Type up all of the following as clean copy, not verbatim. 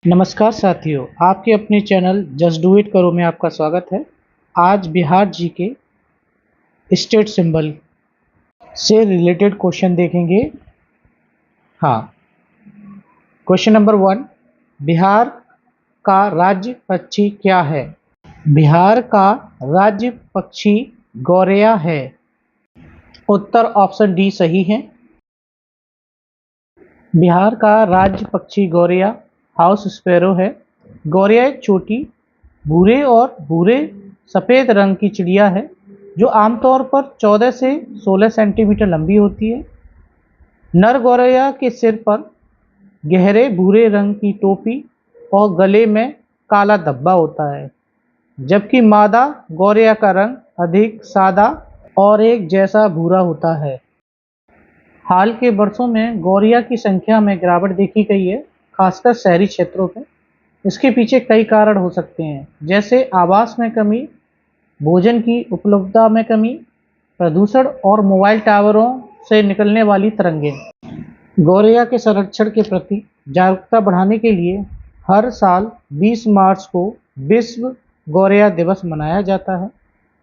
नमस्कार साथियों, आपके अपने चैनल जस्ट डू इट करो में आपका स्वागत है। आज बिहार जी के स्टेट सिंबल से रिलेटेड क्वेश्चन देखेंगे। हाँ, क्वेश्चन नंबर 1, बिहार का राज्य पक्षी क्या है? बिहार का राज्य पक्षी गौरैया है। उत्तर ऑप्शन डी सही है। बिहार का राज्य पक्षी गौरैया हाउस स्पैरो है। गौरैया एक छोटी भूरे और भूरे सफ़ेद रंग की चिड़िया है जो आमतौर पर 14 से 16 सेंटीमीटर लंबी होती है। नर गौरैया के सिर पर गहरे भूरे रंग की टोपी और गले में काला धब्बा होता है, जबकि मादा गौरैया का रंग अधिक सादा और एक जैसा भूरा होता है। हाल के वर्षों में गौरैया की संख्या में गिरावट देखी गई है, खासकर शहरी क्षेत्रों में। इसके पीछे कई कारण हो सकते हैं, जैसे आवास में कमी, भोजन की उपलब्धता में कमी, प्रदूषण और मोबाइल टावरों से निकलने वाली तरंगें। गौरैया के संरक्षण के प्रति जागरूकता बढ़ाने के लिए हर साल 20 मार्च को विश्व गौरैया दिवस मनाया जाता है।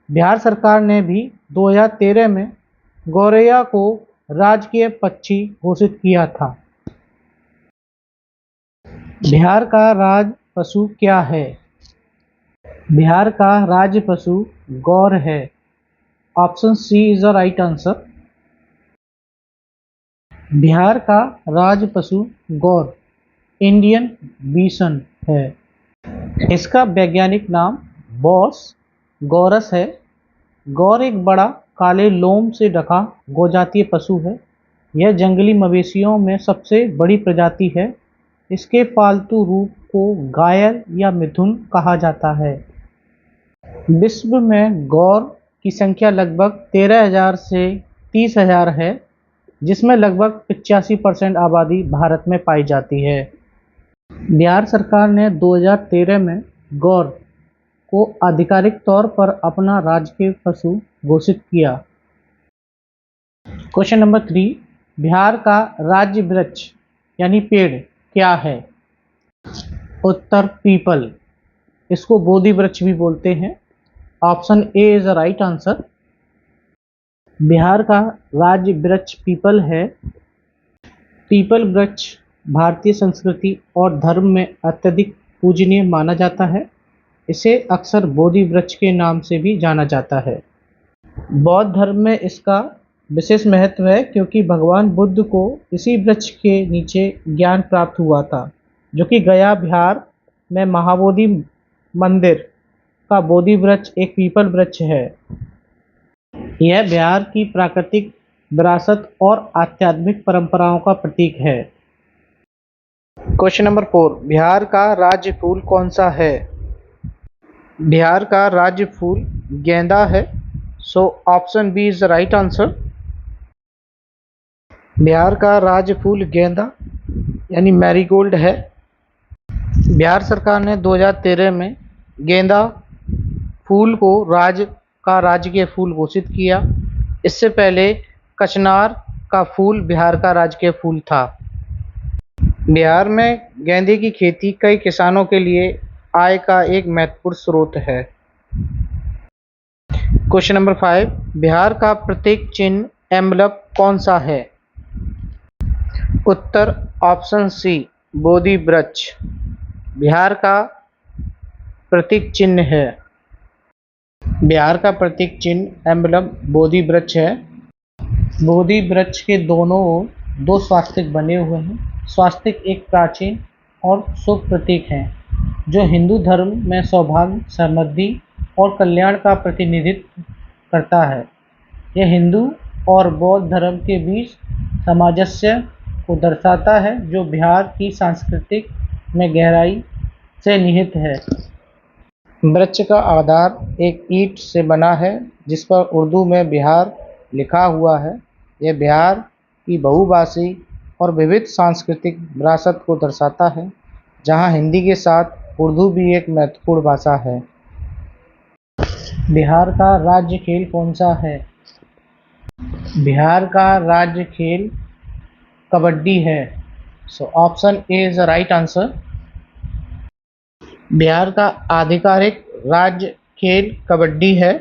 बिहार सरकार ने भी 2013 में गौरैया को राजकीय पक्षी घोषित किया था। बिहार का राज पशु क्या है? बिहार का राज्य पशु गौर है। Option C is the right answer. Bihar का राज्य पशु गौर इंडियन बीसन है। इसका वैज्ञानिक नाम बॉस गौरस है। गौर एक बड़ा काले लोम से ढका गोजातीय पशु है। यह जंगली मवेशियों में सबसे बड़ी प्रजाति है। इसके पालतू रूप को गायल या मिथुन कहा जाता है। विश्व में गौर की संख्या लगभग 13,000 से 30,000 है, जिसमें लगभग 85% आबादी भारत में पाई जाती है। बिहार सरकार ने 2013 में गौर को आधिकारिक तौर पर अपना राजकीय पशु घोषित किया। क्वेश्चन नंबर 3, बिहार का राज्य वृक्ष यानी पेड़ क्या है? उत्तर पीपल। इसको बोधि वृक्ष भी बोलते हैं। Option A is the right answer. Bihar का राज्य वृक्ष पीपल है। पीपल वृक्ष भारतीय संस्कृति और धर्म में अत्यधिक पूजनीय माना जाता है। इसे अक्सर बोधि वृक्ष के नाम से भी जाना जाता है। बौद्ध धर्म में इसका विशेष महत्व है, क्योंकि भगवान बुद्ध को इसी वृक्ष के नीचे ज्ञान प्राप्त हुआ था, जो कि गया बिहार में महाबोधि मंदिर का बोधि वृक्ष एक पीपल वृक्ष है। यह बिहार की प्राकृतिक विरासत और आध्यात्मिक परंपराओं का प्रतीक है। क्वेश्चन नंबर 4, बिहार का राज्य फूल कौन सा है? बिहार का राज्य फूल गेंदा है। So option B is the right answer. Bihar का राज्य फूल गेंदा यानी मैरीगोल्ड है। बिहार सरकार ने 2013 में गेंदा फूल को राजकीय फूल घोषित किया। इससे पहले कचनार का फूल बिहार का राजकीय फूल था। बिहार में गेंदे की खेती कई किसानों के लिए आय का एक महत्वपूर्ण स्रोत है। क्वेश्चन नंबर 5, बिहार का प्रतीक चिन्ह एम्बलम कौन सा है? उत्तर ऑप्शन सी बोधि वृक्ष बिहार का प्रतीक चिन्ह है। बिहार का प्रतीक चिन्ह एम्बलम बोधि वृक्ष है। बोधि वृक्ष के दोनों ओर 2 स्वास्तिक बने हुए हैं। स्वास्तिक एक प्राचीन और शुभ प्रतीक है, जो हिंदू धर्म में सौभाग्य, समृद्धि और कल्याण का प्रतिनिधित्व करता है। यह हिंदू और बौद्ध धर्म के बीच सामंजस्य को दर्शाता है, जो बिहार की संस्कृति में गहराई से निहित है। वृक्ष का आधार एक ईंट से बना है, जिस पर उर्दू में बिहार लिखा हुआ है। यह बिहार की बहुभाषी और विविध सांस्कृतिक विरासत को दर्शाता है, जहां हिंदी के साथ उर्दू भी एक महत्वपूर्ण भाषा है। बिहार का राज्य खेल कौन सा है? बिहार का राज्य खेल कबड्डी है। So option A is the right answer. Bihar का आधिकारिक राज्य खेल कबड्डी है।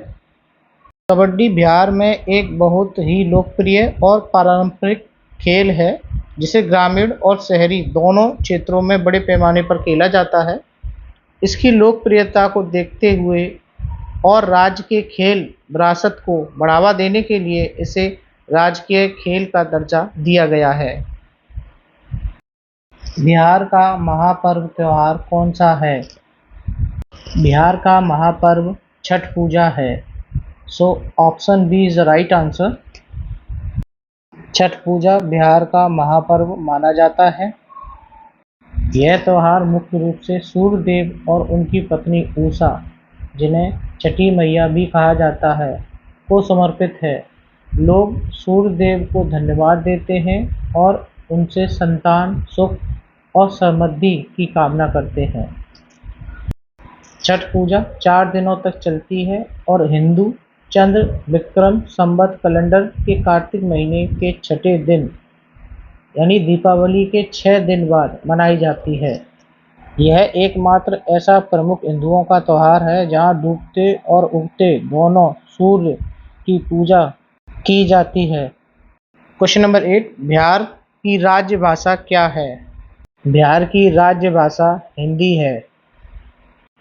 कबड्डी बिहार में एक बहुत ही लोकप्रिय और पारंपरिक खेल है, जिसे ग्रामीण और शहरी दोनों क्षेत्रों में बड़े पैमाने पर खेला जाता है। इसकी लोकप्रियता को देखते हुए और राज्य के खेल विरासत को बढ़ावा देने के लिए इसे राजकीय खेल का दर्जा दिया गया है। बिहार का महापर्व त्योहार कौन सा है? बिहार का महापर्व छठ पूजा है। So option B is the right answer. Chhath Puja Bihar का महापर्व माना जाता है। यह त्यौहार मुख्य रूप से सूर्य देव और उनकी पत्नी उषा, जिन्हें छठी मैया भी कहा जाता है, को समर्पित है। लोग सूर्य देव को धन्यवाद देते हैं और उनसे संतान, सुख और समृद्धि की कामना करते हैं। छठ पूजा 4 दिनों तक चलती है और हिंदू चंद्र विक्रम संवत कैलेंडर के कार्तिक महीने के छठे दिन यानी दीपावली के 6 दिन बाद मनाई जाती है। यह एकमात्र ऐसा प्रमुख हिंदुओं का त्यौहार है जहां डूबते और उगते दोनों सूर्य की पूजा की जाती है। क्वेश्चन नंबर 8, बिहार की राज्य भाषा क्या है? बिहार की राज्य भाषा हिंदी है,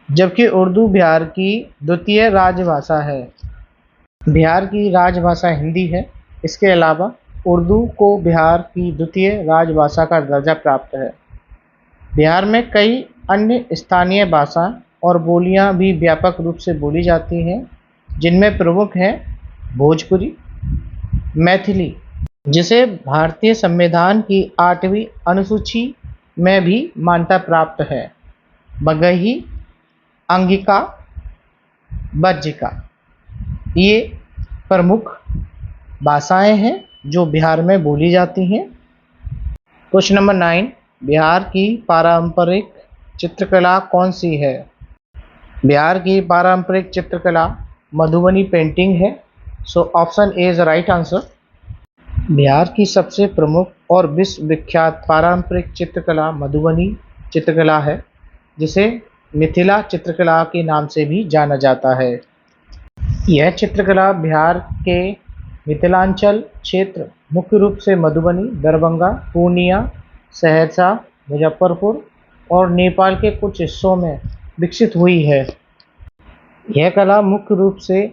जबकि उर्दू बिहार की द्वितीय राजभाषा है। बिहार की राजभाषा हिंदी है। इसके अलावा उर्दू को बिहार की द्वितीय राजभाषा का दर्जा प्राप्त है। बिहार में कई अन्य स्थानीय भाषा और बोलियां भी व्यापक रूप से बोली जाती हैं, जिनमें प्रमुख हैं भोजपुरी, मैथिली, जिसे भारतीय संविधान की 8वीं अनुसूची में भी मान्यता प्राप्त है, मगही, अंगिका, बज्जिका। ये प्रमुख भाषाएं हैं जो बिहार में बोली जाती हैं। क्वेश्चन नंबर 9, बिहार की पारंपरिक चित्रकला कौन सी है? बिहार की पारंपरिक चित्रकला मधुबनी पेंटिंग है। So option A is right answer. Bihar की सबसे प्रमुख और विश्व विख्यात पारंपरिक चित्रकला मधुबनी चित्रकला है, जिसे मिथिला चित्रकला के नाम से भी जाना जाता है। यह चित्रकला बिहार के मिथिलांचल क्षेत्र, मुख्य रूप से मधुबनी, दरभंगा, पूर्णिया, सहरसा, मुजफ्फरपुर और नेपाल के कुछ हिस्सों में विकसित हुई है। यह कला मुख्य रूप से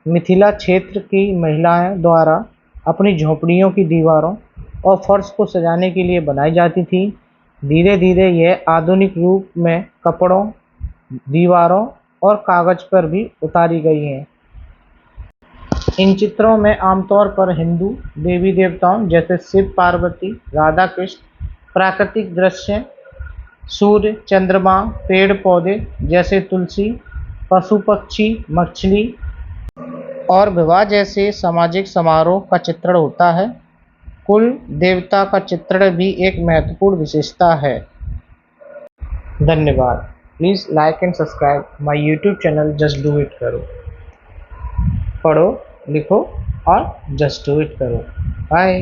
मिथिला क्षेत्र की महिलाएं द्वारा अपनी झोपड़ियों की दीवारों और फर्श को सजाने के लिए बनाई जाती थी। धीरे धीरे यह आधुनिक रूप में कपड़ों, दीवारों और कागज पर भी उतारी गई हैं। इन चित्रों में आमतौर पर हिंदू देवी देवताओं जैसे शिव पार्वती, राधा कृष्ण, प्राकृतिक दृश्य, सूर्य, चंद्रमा, पेड़ पौधे जैसे तुलसी, पशु पक्षी, मछली और विवाह जैसे सामाजिक समारोह का चित्रण होता है। कुल देवता का चित्रण भी एक महत्वपूर्ण विशेषता है। धन्यवाद। Please like and subscribe my YouTube channel just do it करो। पढ़ो, लिखो और जस्ट डू इट करो। बाय।